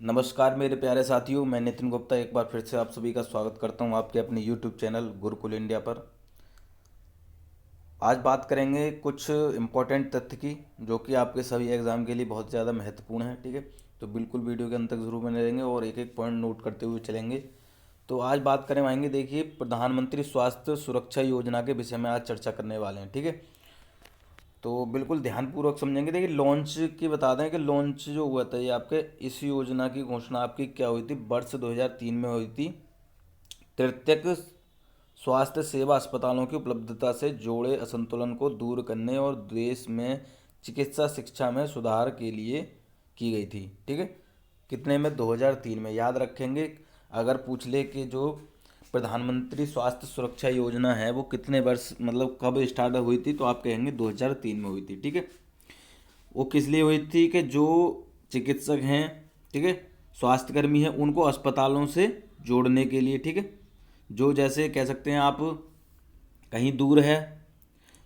नमस्कार मेरे प्यारे साथियों, मैं नितिन गुप्ता एक बार फिर से आप सभी का स्वागत करता हूं आपके अपने यूट्यूब चैनल गुरुकुल इंडिया पर। आज बात करेंगे कुछ इम्पोर्टेंट तथ्य की जो कि आपके सभी एग्ज़ाम के लिए बहुत ज़्यादा महत्वपूर्ण है। ठीक है, तो बिल्कुल वीडियो के अंत तक ज़रूर बने रहेंगे और एक एक पॉइंट नोट करते हुए चलेंगे। तो आज बात करें आएंगे, देखिए, प्रधानमंत्री स्वास्थ्य सुरक्षा योजना के विषय में आज चर्चा करने वाले हैं। ठीक है, तो बिल्कुल ध्यानपूर्वक समझेंगे। देखिए, लॉन्च की बता दें कि लॉन्च जो हुआ था ये आपके इस योजना की घोषणा आपकी क्या हुई थी, वर्ष 2003 में हुई थी। तृतीयक स्वास्थ्य सेवा अस्पतालों की उपलब्धता से जोड़े असंतुलन को दूर करने और देश में चिकित्सा शिक्षा में सुधार के लिए की गई थी। ठीक है, कितने में, 2003 में। याद रखेंगे, अगर पूछ ले कि जो प्रधानमंत्री स्वास्थ्य सुरक्षा योजना है वो कितने वर्ष मतलब कब स्टार्ट हुई थी, तो आप कहेंगे 2003 में हुई थी। ठीक है, वो किस लिए हुई थी कि जो चिकित्सक हैं, ठीक है, स्वास्थ्यकर्मी हैं, उनको अस्पतालों से जोड़ने के लिए। ठीक है, जो जैसे कह सकते हैं आप कहीं दूर है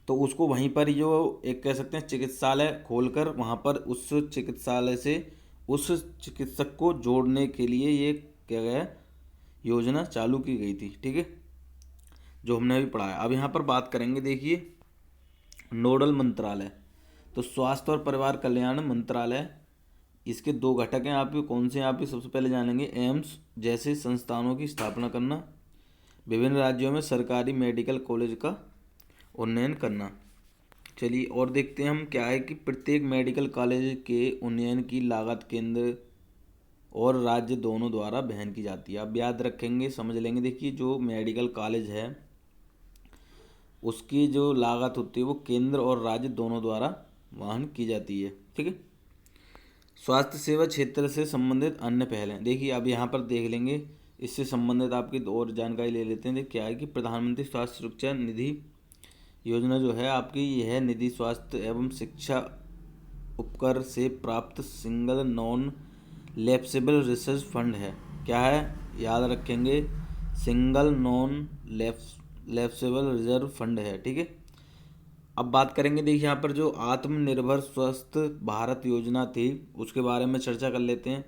तो उसको वहीं पर जो एक कह सकते हैं चिकित्सालय खोलकर वहाँ पर उस चिकित्सालय से उस चिकित्सक को जोड़ने के लिए ये क्या गया योजना चालू की गई थी। ठीक है, जो हमने अभी पढ़ा है। अब यहाँ पर बात करेंगे, देखिए, नोडल मंत्रालय। तो स्वास्थ्य और परिवार कल्याण मंत्रालय, इसके दो घटक हैं। आप भी कौन से हैं, आप भी सबसे पहले जानेंगे। एम्स जैसे संस्थानों की स्थापना करना, विभिन्न राज्यों में सरकारी मेडिकल कॉलेज का उन्नयन करना। चलिए और देखते हैं हम क्या है कि प्रत्येक मेडिकल कॉलेज के उन्नयन की लागत केंद्र और राज्य दोनों द्वारा वहन की जाती है। अब याद रखेंगे, समझ लेंगे। देखिए, जो मेडिकल कॉलेज है उसकी जो लागत होती है वो केंद्र और राज्य दोनों द्वारा वहन की जाती है। ठीक है, स्वास्थ्य सेवा क्षेत्र से संबंधित अन्य पहलें, देखिए अब यहाँ पर देख लेंगे। इससे संबंधित आपकी और जानकारी ले लेते हैं। क्या है कि प्रधानमंत्री स्वास्थ्य सुरक्षा निधि योजना जो है आपकी, यह निधि स्वास्थ्य एवं शिक्षा उपकर से प्राप्त single non lapsable research fund है। क्या है, याद रखेंगे, single non lapsable reserve fund है। ठीक है, अब बात करेंगे, देखिए यहाँ पर जो आत्मनिर्भर स्वस्थ भारत योजना थी उसके बारे में चर्चा कर लेते हैं।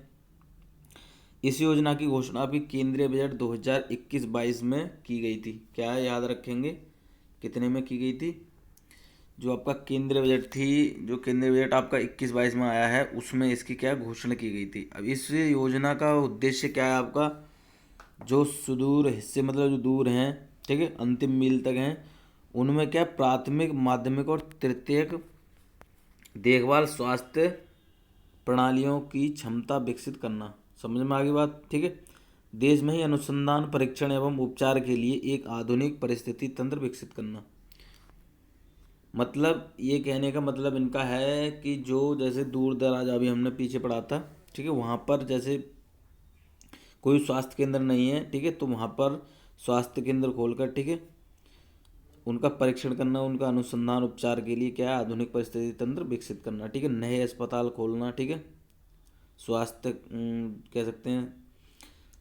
इस योजना की घोषणा भी केंद्रीय बजट 2021-22 में की गई थी। क्या है, याद रखेंगे, कितने में की गई थी। जो आपका केंद्रीय बजट थी, जो केंद्रीय बजट आपका 21-22 में आया है उसमें इसकी क्या घोषणा की गई थी। अब इस योजना का उद्देश्य क्या है आपका, जो सुदूर हिस्से मतलब जो दूर हैं, ठीक है, अंतिम मील तक हैं, उनमें क्या प्राथमिक माध्यमिक और तृतीयक देखभाल स्वास्थ्य प्रणालियों की क्षमता विकसित करना। समझ में आ गई बात। ठीक है, देश में ही अनुसंधान परीक्षण एवं उपचार के लिए एक आधुनिक परिस्थिति तंत्र विकसित करना। मतलब ये कहने का मतलब इनका है कि जो जैसे दूर दराज अभी हमने पीछे पढ़ा था, ठीक है, वहाँ पर जैसे कोई स्वास्थ्य केंद्र नहीं है, ठीक है, तो वहाँ पर स्वास्थ्य केंद्र खोलकर, ठीक है, उनका परीक्षण करना, उनका अनुसंधान उपचार के लिए क्या है आधुनिक परिस्थिति तंत्र विकसित करना। ठीक है, नए अस्पताल खोलना। ठीक है, स्वास्थ्य कह सकते हैं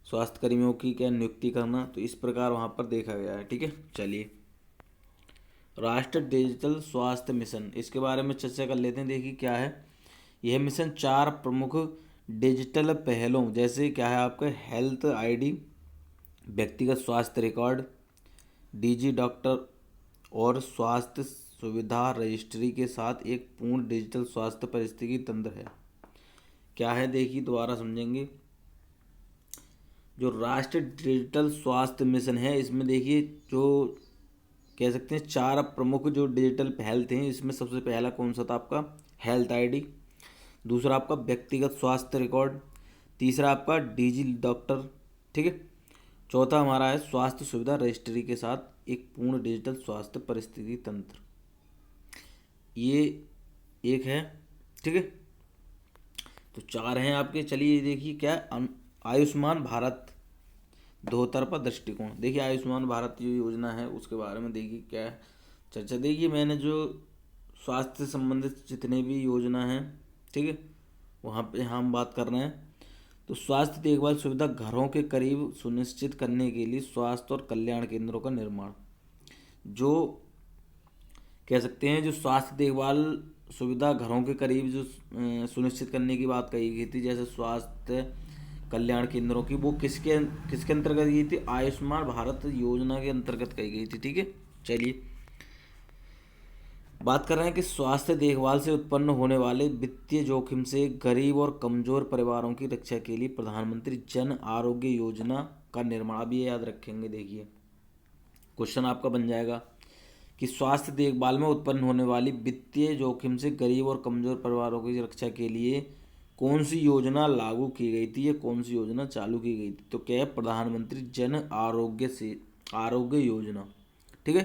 स्वास्थ्य कर्मियों की क्या नियुक्ति करना। तो इस प्रकार वहाँ पर देखा गया है। ठीक है, चलिए, राष्ट्रीय डिजिटल स्वास्थ्य मिशन, इसके बारे में चर्चा कर लेते हैं। देखिए क्या है, यह मिशन चार प्रमुख डिजिटल पहलों जैसे क्या है आपका हेल्थ आईडी, व्यक्तिगत स्वास्थ्य रिकॉर्ड, डीजी डॉक्टर और स्वास्थ्य सुविधा रजिस्ट्री के साथ एक पूर्ण डिजिटल स्वास्थ्य परिस्थिति तंत्र है। क्या है, देखिए दोबारा समझेंगे। जो राष्ट्रीय डिजिटल स्वास्थ्य मिशन है इसमें देखिए जो कह सकते हैं चार प्रमुख जो डिजिटल पहल थे, इसमें सबसे पहला कौन सा था आपका हेल्थ आईडी, दूसरा आपका व्यक्तिगत स्वास्थ्य रिकॉर्ड, तीसरा आपका डीजी डॉक्टर, ठीक है, चौथा हमारा है स्वास्थ्य सुविधा रजिस्ट्री के साथ एक पूर्ण डिजिटल स्वास्थ्य परिस्थिति तंत्र। ये एक है। ठीक है, तो चार हैं आपके। चलिए देखिए क्या आयुष्मान भारत दो तरफा दृष्टिकोण। देखिए आयुष्मान भारत जो योजना है उसके बारे में देखिए क्या है चर्चा। देखिए मैंने जो स्वास्थ्य से संबंधित जितने भी योजना हैं, ठीक है, वहाँ पे हम बात कर रहे हैं। तो स्वास्थ्य देखभाल सुविधा घरों के करीब सुनिश्चित करने के लिए स्वास्थ्य और कल्याण केंद्रों का निर्माण, जो कह सकते हैं जो स्वास्थ्य देखभाल सुविधा घरों के करीब जो सुनिश्चित करने की बात कही गई थी, जैसे स्वास्थ्य कल्याण केंद्रों की, वो किसके किसके अंतर्गत गई थी? आयुष्मान भारत योजना के अंतर्गत कही गई थी। ठीक है, चलिए बात कर रहे हैं कि स्वास्थ्य देखभाल से उत्पन्न होने वाले वित्तीय जोखिम से गरीब और कमजोर परिवारों की रक्षा के लिए प्रधानमंत्री जन आरोग्य योजना का निर्माण। अब ये याद रखेंगे, देखिए क्वेश्चन आपका बन जाएगा कि स्वास्थ्य देखभाल में उत्पन्न होने वाली वित्तीय जोखिम से गरीब और कमजोर परिवारों की रक्षा के लिए कौन सी योजना लागू की गई थी, या कौन सी योजना चालू की गई थी? तो क्या है? प्रधानमंत्री जन आरोग्य योजना, ठीक है,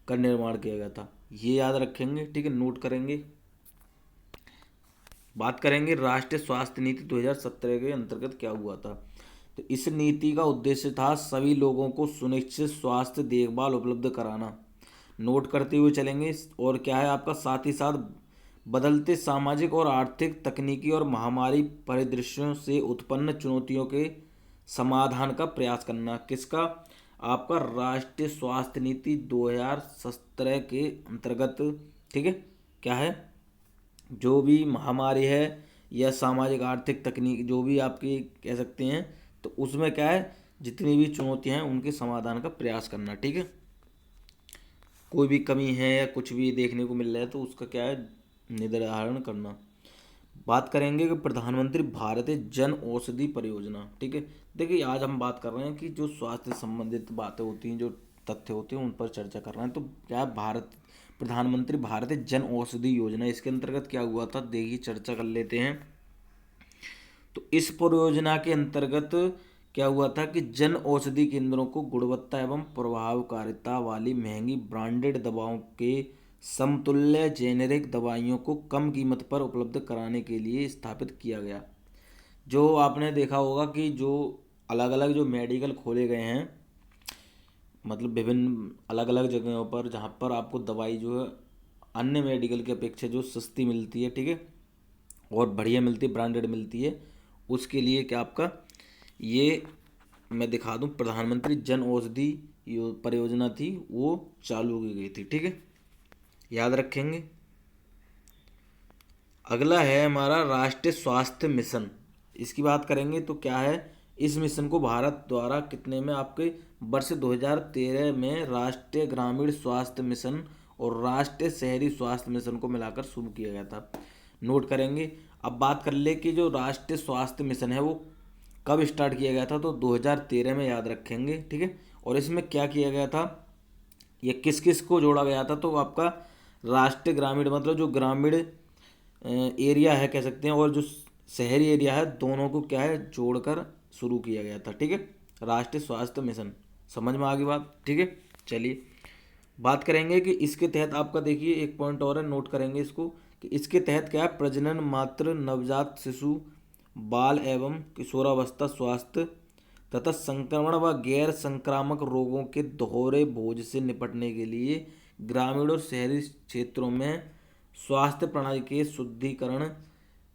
का निर्माण किया गया था। ये याद रखेंगे, ठीक है, नोट करेंगे। बात करेंगे राष्ट्रीय स्वास्थ्य नीति 2017 के अंतर्गत क्या हुआ था। तो इस नीति का उद्देश्य था सभी लोगों को सुनिश्चित स्वास्थ्य देखभाल उपलब्ध कराना। नोट करते हुए चलेंगे। और क्या है आपका, साथ ही साथ बदलते सामाजिक और आर्थिक, तकनीकी और महामारी परिदृश्यों से उत्पन्न चुनौतियों के समाधान का प्रयास करना। किसका? आपका राष्ट्रीय स्वास्थ्य नीति 2017 के अंतर्गत, ठीक है, क्या है, जो भी महामारी है या सामाजिक आर्थिक तकनीक जो भी आपकी कह सकते हैं, तो उसमें क्या है, जितनी भी चुनौतियां हैं उनके समाधान का प्रयास करना। ठीक है, कोई भी कमी है या कुछ भी देखने को मिल रहा है तो उसका क्या है, निर्धारण करना। बात करेंगे कि प्रधानमंत्री भारतीय जन औषधि परियोजना। ठीक है, देखिए आज हम बात कर रहे हैं कि जो स्वास्थ्य से संबंधित बातें होती हैं, जो तथ्य होते हैं, उन पर चर्चा कर रहे हैं। तो क्या है, प्रधानमंत्री भारतीय जन औषधि योजना, इसके अंतर्गत क्या हुआ था, देखिए चर्चा कर लेते हैं। तो इस परियोजना के अंतर्गत क्या हुआ था कि जन औषधि केंद्रों को गुणवत्ता एवं प्रभावकारिता वाली महंगी ब्रांडेड दवाओं के समतुल्य जेनेरिक दवाइयों को कम कीमत पर उपलब्ध कराने के लिए स्थापित किया गया। जो आपने देखा होगा कि जो अलग अलग जो मेडिकल खोले गए हैं, मतलब विभिन्न अलग अलग जगहों पर, जहाँ पर आपको दवाई जो है अन्य मेडिकल की अपेक्षा जो सस्ती मिलती है, ठीक है, और बढ़िया मिलती है, ब्रांडेड मिलती है, उसके लिए क्या आपका ये मैं दिखा दूं, प्रधानमंत्री जन औषधि परियोजना थी, वो चालू की गई थी। ठीक है, याद रखेंगे। अगला है हमारा राष्ट्रीय स्वास्थ्य मिशन। इसकी बात करेंगे तो क्या है, इस मिशन को भारत द्वारा कितने में, आपके वर्ष 2013 में राष्ट्रीय ग्रामीण स्वास्थ्य मिशन और राष्ट्रीय शहरी स्वास्थ्य मिशन को मिलाकर शुरू किया गया था। नोट करेंगे। अब बात कर ले कि जो राष्ट्रीय स्वास्थ्य मिशन है वो कब स्टार्ट किया गया था, तो 2013 में, याद रखेंगे। ठीक है, और इसमें क्या किया गया था, ये किस किस को जोड़ा गया था, तो आपका राष्ट्रीय ग्रामीण मतलब जो ग्रामीण एरिया है कह सकते हैं, और जो शहरी एरिया है, दोनों को क्या है जोड़कर शुरू किया गया था। ठीक है, राष्ट्रीय स्वास्थ्य मिशन, समझ में आ गई बात। ठीक है, चलिए बात करेंगे कि इसके तहत आपका देखिए एक पॉइंट और है, नोट करेंगे इसको, कि इसके तहत क्या है, प्रजनन, मातृ, नवजात शिशु, बाल एवं किशोरावस्था स्वास्थ्य तथा संक्रमण व गैर संक्रामक रोगों के दोहरे बोझ से निपटने के लिए ग्रामीण और शहरी क्षेत्रों में स्वास्थ्य प्रणाली के शुद्धिकरण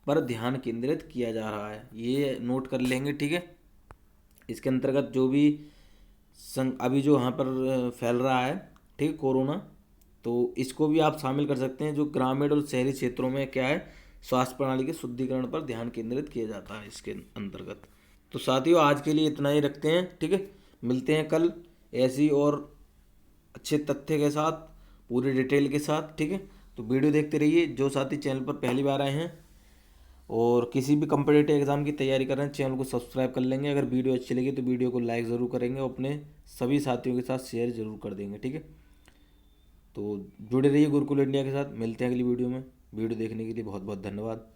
पर ध्यान केंद्रित किया जा रहा है। ये नोट कर लेंगे। ठीक है, इसके अंतर्गत जो भी अभी जो यहाँ पर फैल रहा है, ठीक, कोरोना, तो इसको भी आप शामिल कर सकते हैं। जो ग्रामीण और शहरी क्षेत्रों में क्या है, स्वास्थ्य प्रणाली के शुद्धिकरण पर ध्यान केंद्रित किया जाता है इसके अंतर्गत। तो साथियों आज के लिए इतना ही रखते हैं। ठीक है, मिलते हैं कल ऐसी और अच्छे तथ्य के साथ, पूरी डिटेल के साथ। ठीक है, तो वीडियो देखते रहिए। जो साथी चैनल पर पहली बार आए हैं और किसी भी कम्पिटिटिव एग्जाम की तैयारी कर रहे हैं, चैनल को सब्सक्राइब कर लेंगे। अगर वीडियो अच्छी लगी तो वीडियो को लाइक ज़रूर करेंगे और अपने सभी साथियों के साथ शेयर ज़रूर कर देंगे। ठीक है, तो जुड़े रहिए गुरुकुल इंडिया के साथ। मिलते हैं अगली वीडियो में। वीडियो देखने के लिए बहुत बहुत धन्यवाद।